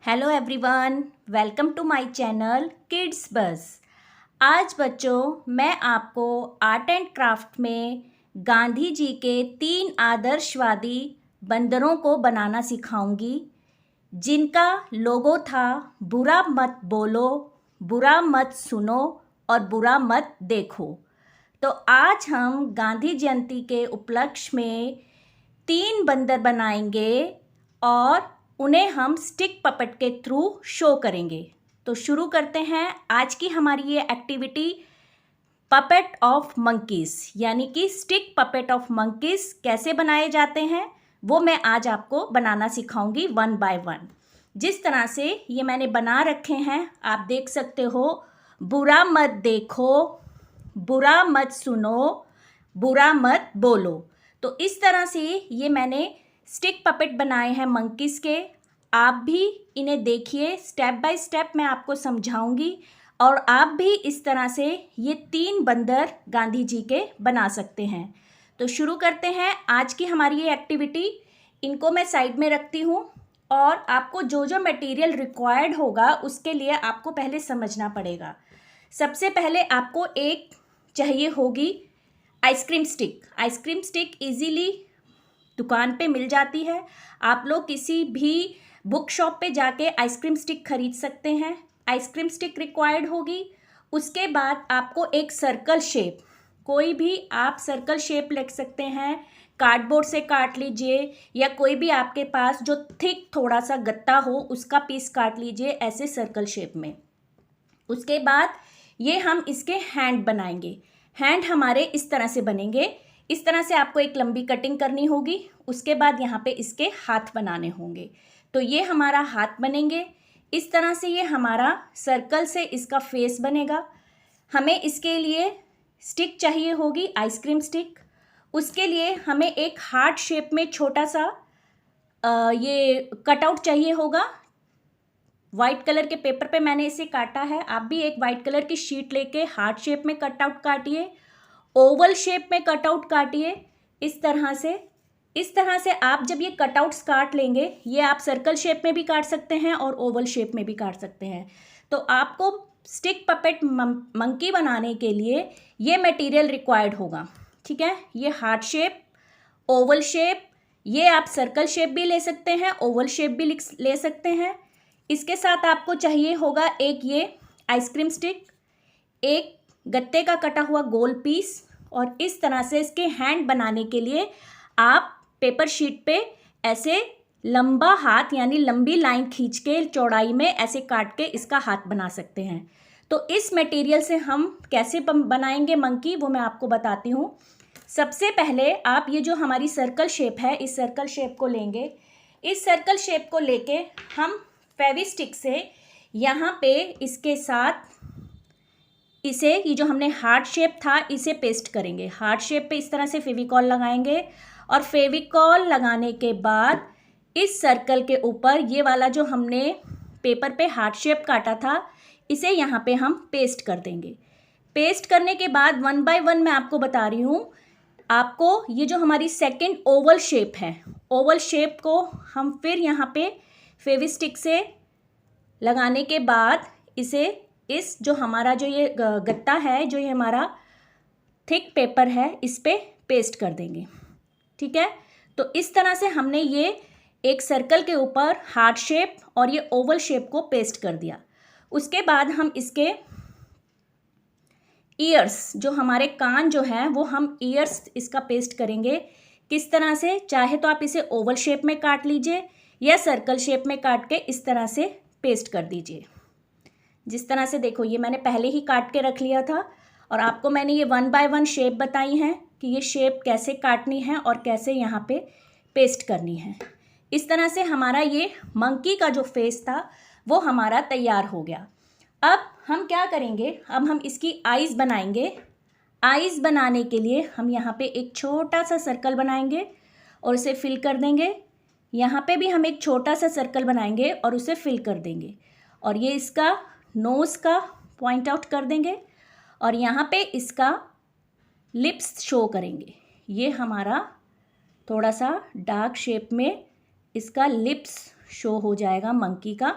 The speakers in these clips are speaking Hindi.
Hello everyone, welcome to my channel kids bus. आज बच्चों मैं आपको आर्ट एंड क्राफ्ट में गांधी जी के 3 आदर्शवादी बंदरों को बनाना सिखाऊंगी, जिनका लोगो था बुरा मत बोलो, बुरा मत सुनो और बुरा मत देखो। तो आज हम गांधी जयंती के उपलक्ष्य में 3 बंदर बनाएंगे और उन्हें हम स्टिक पपेट के थ्रू शो करेंगे। तो शुरू करते हैं आज की हमारी ये एक्टिविटी, पपेट ऑफ मंकीज़, यानी कि स्टिक पपेट ऑफ मंकीज़ कैसे बनाए जाते हैं वो मैं आज आपको बनाना सिखाऊंगी वन बाय वन। जिस तरह से ये मैंने बना रखे हैं आप देख सकते हो, बुरा मत देखो, बुरा मत सुनो, बुरा मत बोलो। तो इस तरह से ये मैंने स्टिक पपेट बनाए हैं मंकीज़ के। आप भी इन्हें देखिए, स्टेप बाय स्टेप मैं आपको समझाऊंगी और आप भी इस तरह से ये 3 बंदर गांधी जी के बना सकते हैं। तो शुरू करते हैं आज की हमारी ये एक्टिविटी। इनको मैं साइड में रखती हूँ और आपको जो जो मटेरियल रिक्वायर्ड होगा उसके लिए आपको पहले समझना पड़ेगा। सबसे पहले आपको एक चाहिए होगी ice cream stick. Ice cream stick easily दुकान पे मिल जाती है। आप लोग किसी भी बुक शॉप पे जाके आइसक्रीम स्टिक खरीद सकते हैं। आइसक्रीम स्टिक रिक्वायर्ड होगी। उसके बाद आपको एक सर्कल शेप, कोई भी आप सर्कल शेप लिख सकते हैं, कार्डबोर्ड से काट लीजिए या कोई भी आपके पास जो थिक थोड़ा सा गत्ता हो उसका पीस काट लीजिए ऐसे सर्कल शेप में। उसके बाद ये हम इसके हैंड बनाएंगे। हैंड हमारे इस तरह से बनेंगे। इस तरह से आपको एक लंबी कटिंग करनी होगी। उसके बाद यहाँ पे इसके हाथ बनाने होंगे। तो ये हमारा हाथ बनेंगे। इस तरह से ये हमारा सर्कल से इसका फेस बनेगा। हमें इसके लिए स्टिक चाहिए होगी, आइसक्रीम स्टिक। उसके लिए हमें एक हार्ट शेप में छोटा सा ये कटआउट चाहिए होगा। वाइट कलर के पेपर पे मैंने इसे काटा है। आप भी एक वाइट कलर की शीट लेके हार्ट शेप में कटआउट काटिए, ओवल शेप में कटआउट काटिए। इस तरह से आप जब ये कटआउट्स काट लेंगे, ये आप सर्कल शेप में भी काट सकते हैं और ओवल शेप में भी काट सकते हैं। तो आपको स्टिक पपेट मंकी बनाने के लिए ये मटेरियल रिक्वायर्ड होगा, ठीक है। ये हार्ट शेप, ओवल शेप, ये आप सर्कल शेप भी ले सकते हैं, ओवल शेप भी ले सकते हैं। इसके साथ आपको चाहिए होगा एक ये आइसक्रीम स्टिक, एक गत्ते का कटा हुआ गोल पीस, और इस तरह से इसके हैंड बनाने के लिए आप पेपर शीट पे ऐसे लंबा हाथ यानी लंबी लाइन खींच के चौड़ाई में ऐसे काट के इसका हाथ बना सकते हैं। तो इस मटेरियल से हम कैसे बनाएंगे मंकी वो मैं आपको बताती हूँ। सबसे पहले आप ये जो हमारी सर्कल शेप है, इस सर्कल शेप को लेंगे। इस सर्कल शेप को लेके हम फेविस्टिक से यहाँ पे इसके साथ इसे, ये जो हमने हार्ट शेप था इसे पेस्ट करेंगे। हार्ट शेप पे इस तरह से फेविकॉल लगाएंगे और फेविकॉल लगाने के बाद इस सर्कल के ऊपर ये वाला जो हमने पेपर पे हार्ट शेप काटा था इसे यहाँ पे हम पेस्ट कर देंगे। पेस्ट करने के बाद वन बाय वन मैं आपको बता रही हूँ। आपको ये जो हमारी सेकंड ओवल शेप है, ओवल शेप को हम फिर यहाँ पे फेविस्टिक से लगाने के बाद इसे इस जो हमारा जो ये गत्ता है, जो ये हमारा थिक पेपर है, इस पे पेस्ट कर देंगे, ठीक है। तो इस तरह से हमने ये एक सर्कल के ऊपर हार्ट शेप और ये ओवल शेप को पेस्ट कर दिया। उसके बाद हम इसके ईयर्स, जो हमारे कान जो हैं वो हम ईयर्स इसका पेस्ट करेंगे। किस तरह से, चाहे तो आप इसे ओवल शेप में काट लीजिए या सर्कल शेप में काट के इस तरह से पेस्ट कर दीजिए। जिस तरह से देखो, ये मैंने पहले ही काट के रख लिया था और आपको मैंने ये वन बाय वन शेप बताई हैं कि ये शेप कैसे काटनी है और कैसे यहाँ पे पेस्ट करनी है। इस तरह से हमारा ये मंकी का जो फेस था वो हमारा तैयार हो गया। अब हम क्या करेंगे, अब हम इसकी आईज़ बनाएंगे। आईज़ बनाने के लिए हम यहाँ पे एक छोटा सा सर्कल बनाएंगे और उसे फिल कर देंगे। यहाँ पे भी हम एक छोटा सा सर्कल बनाएंगे और उसे फिल कर देंगे और ये इसका नोज़ का पॉइंट आउट कर देंगे और यहाँ पे इसका लिप्स शो करेंगे। ये हमारा थोड़ा सा डार्क शेप में इसका लिप्स शो हो जाएगा मंकी का।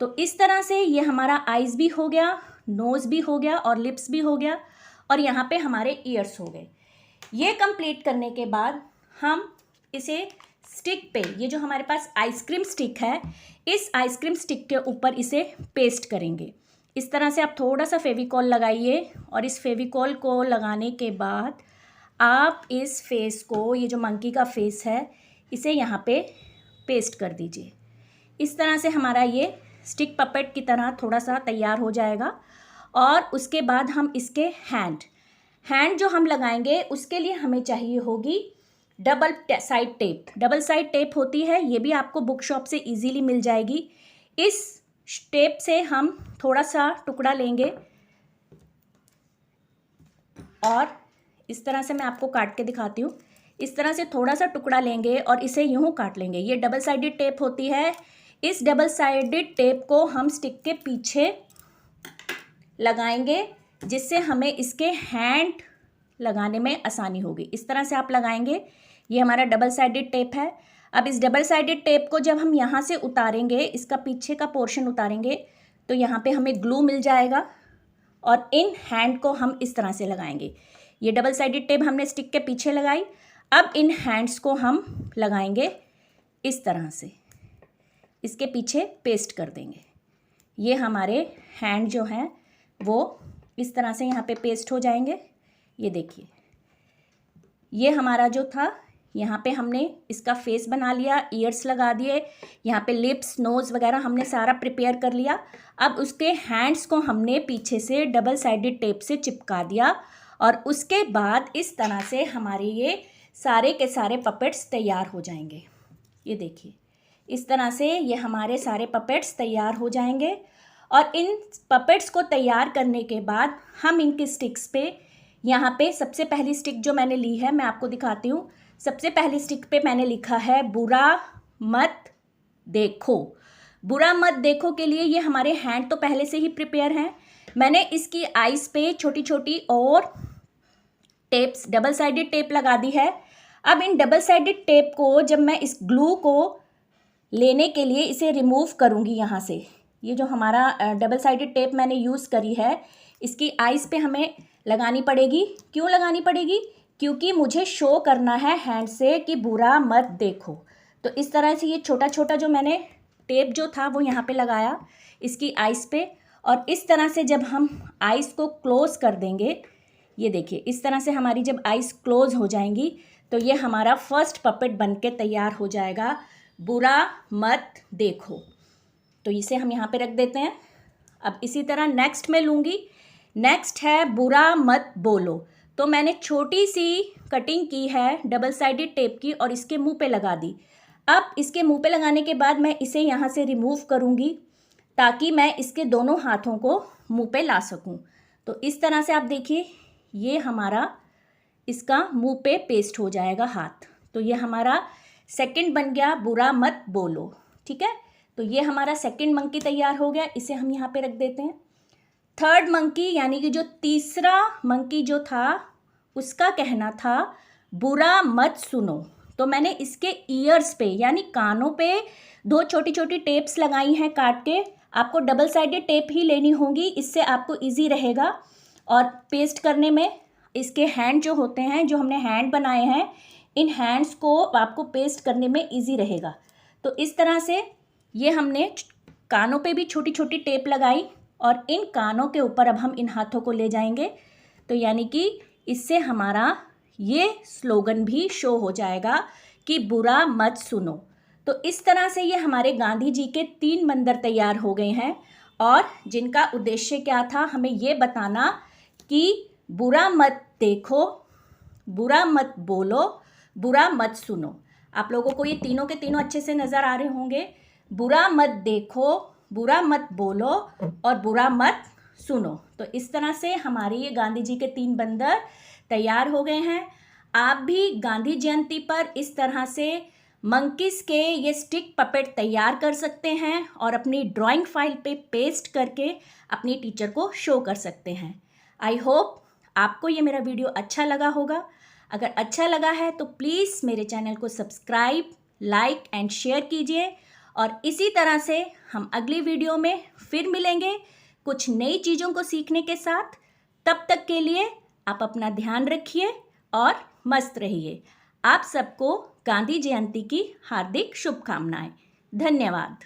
तो इस तरह से ये हमारा आइज़ भी हो गया, नोज़ भी हो गया और लिप्स भी हो गया और यहाँ पे हमारे ईयर्स हो गए। ये कंप्लीट करने के बाद हम इसे स्टिक पे, ये जो हमारे पास आइसक्रीम स्टिक है, इस आइसक्रीम स्टिक के ऊपर इसे पेस्ट करेंगे। इस तरह से आप थोड़ा सा फेविकॉल लगाइए और इस फेविकॉल को लगाने के बाद आप इस फेस को, ये जो मंकी का फेस है, इसे यहाँ पे पेस्ट कर दीजिए। इस तरह से हमारा ये स्टिक पपेट की तरह थोड़ा सा तैयार हो जाएगा। और उसके बाद हम इसके हैंड जो हम लगाएंगे उसके लिए हमें चाहिए होगी double side tape. Double side tape होती है, ये भी आपको बुक शॉप से इजीली मिल जाएगी। इस टेप से हम थोड़ा सा टुकड़ा लेंगे और इस तरह से मैं आपको काट के दिखाती हूँ। इस तरह से थोड़ा सा टुकड़ा लेंगे और इसे यूँ काट लेंगे। ये डबल साइडेड टेप होती है। इस डबल साइडेड टेप को हम स्टिक के पीछे लगाएंगे जिससे हमें इसके हैंड लगाने में आसानी होगी। इस तरह से आप लगाएंगे। ये हमारा डबल साइडेड टेप है। अब इस डबल साइडेड टेप को जब हम यहाँ से उतारेंगे, इसका पीछे का पोर्शन उतारेंगे, तो यहाँ पे हमें ग्लू मिल जाएगा और इन हैंड को हम इस तरह से लगाएंगे। ये डबल साइडेड टेप हमने स्टिक के पीछे लगाई। अब इन हैंड्स को हम लगाएंगे इस तरह से, इसके पीछे पेस्ट कर देंगे। ये हमारे हैंड जो हैं वो इस तरह से यहाँ पे पेस्ट हो जाएंगे। ये देखिए, ये हमारा जो था, यहाँ पे हमने इसका फेस बना लिया, ईयर्स लगा दिए, यहाँ पे लिप्स, नोज़ वगैरह हमने सारा प्रिपेयर कर लिया। अब उसके हैंड्स को हमने पीछे से डबल साइडेड टेप से चिपका दिया और उसके बाद इस तरह से हमारे ये सारे के सारे पपेट्स तैयार हो जाएंगे। ये देखिए, इस तरह से ये हमारे सारे पपेट्स तैयार हो जाएंगे। और इन पपेट्स को तैयार करने के बाद हम इनकी स्टिक्स पे, यहाँ पे सबसे पहली स्टिक जो मैंने ली है मैं आपको दिखाती हूँ। सबसे पहली स्टिक पे मैंने लिखा है बुरा मत देखो। बुरा मत देखो के लिए ये हमारे हैंड तो पहले से ही प्रिपेयर हैं। मैंने इसकी आइज़ पे छोटी छोटी और टेप्स, डबल साइडेड टेप लगा दी है। अब इन डबल साइडेड टेप को जब मैं इस ग्लू को लेने के लिए इसे रिमूव करूँगी यहाँ से, ये जो हमारा डबल साइडेड टेप मैंने यूज़ करी है, इसकी आइज़ पे हमें लगानी पड़ेगी। क्यों लगानी पड़ेगी? क्योंकि मुझे शो करना है हैंड से कि बुरा मत देखो। तो इस तरह से ये छोटा छोटा जो मैंने टेप जो था वो यहाँ पे लगाया इसकी आइज़ पे, और इस तरह से जब हम आइज़ को क्लोज़ कर देंगे, ये देखिए, इस तरह से हमारी जब आइज़ क्लोज़ हो जाएंगी तो ये हमारा फर्स्ट पपेट बन के तैयार हो जाएगा, बुरा मत देखो। तो इसे हम यहाँ पे रख देते हैं। अब इसी तरह नेक्स्ट में लूँगी। नेक्स्ट है बुरा मत बोलो। तो मैंने छोटी सी कटिंग की है डबल साइडेड टेप की और इसके मुंह पे लगा दी। अब इसके मुंह पे लगाने के बाद मैं इसे यहाँ से रिमूव करूँगी ताकि मैं इसके दोनों हाथों को मुंह पे ला सकूँ। तो इस तरह से आप देखिए, ये हमारा इसका मुंह पे पेस्ट हो जाएगा हाथ। तो ये हमारा सेकंड बन गया, बुरा मत बोलो। ठीक है, तो ये हमारा सेकंड मंकी तैयार हो गया। इसे हम यहाँ पे रख देते हैं। थर्ड मंकी यानी कि जो तीसरा मंकी जो था उसका कहना था बुरा मत सुनो। तो मैंने इसके ईयर्स पे यानी कानों पे दो छोटी छोटी टेप्स लगाई हैं काट के। आपको डबल साइडेड टेप ही लेनी होगी, इससे आपको इजी रहेगा और पेस्ट करने में। इसके हैंड जो होते हैं, जो हमने हैंड बनाए हैं, इन हैंड्स को आपको पेस्ट करने में इजी रहेगा। तो इस तरह से ये हमने कानों पे भी छोटी छोटी टेप लगाई और इन कानों के ऊपर अब हम इन हाथों को ले जाएंगे। तो यानी कि इससे हमारा ये स्लोगन भी शो हो जाएगा कि बुरा मत सुनो। तो इस तरह से ये हमारे गांधी जी के 3 मंदिर तैयार हो गए हैं और जिनका उद्देश्य क्या था, हमें ये बताना कि बुरा मत देखो, बुरा मत बोलो, बुरा मत सुनो। आप लोगों को ये तीनों के तीनों अच्छे से नज़र आ रहे होंगे। बुरा मत देखो, बुरा मत बोलो और बुरा मत सुनो। तो इस तरह से हमारे ये गांधी जी के 3 बंदर तैयार हो गए हैं। आप भी गांधी जयंती पर इस तरह से मंकीज़ के ये स्टिक पपेट तैयार कर सकते हैं और अपनी ड्राइंग फाइल पे पेस्ट करके अपनी टीचर को शो कर सकते हैं। आई होप आपको ये मेरा वीडियो अच्छा लगा होगा। अगर अच्छा लगा है तो प्लीज़ मेरे चैनल को सब्सक्राइब, लाइक एंड शेयर कीजिए और इसी तरह से हम अगली वीडियो में फिर मिलेंगे कुछ नई चीज़ों को सीखने के साथ। तब तक के लिए आप अपना ध्यान रखिए और मस्त रहिए। आप सबको गांधी जयंती की हार्दिक शुभकामनाएं। धन्यवाद।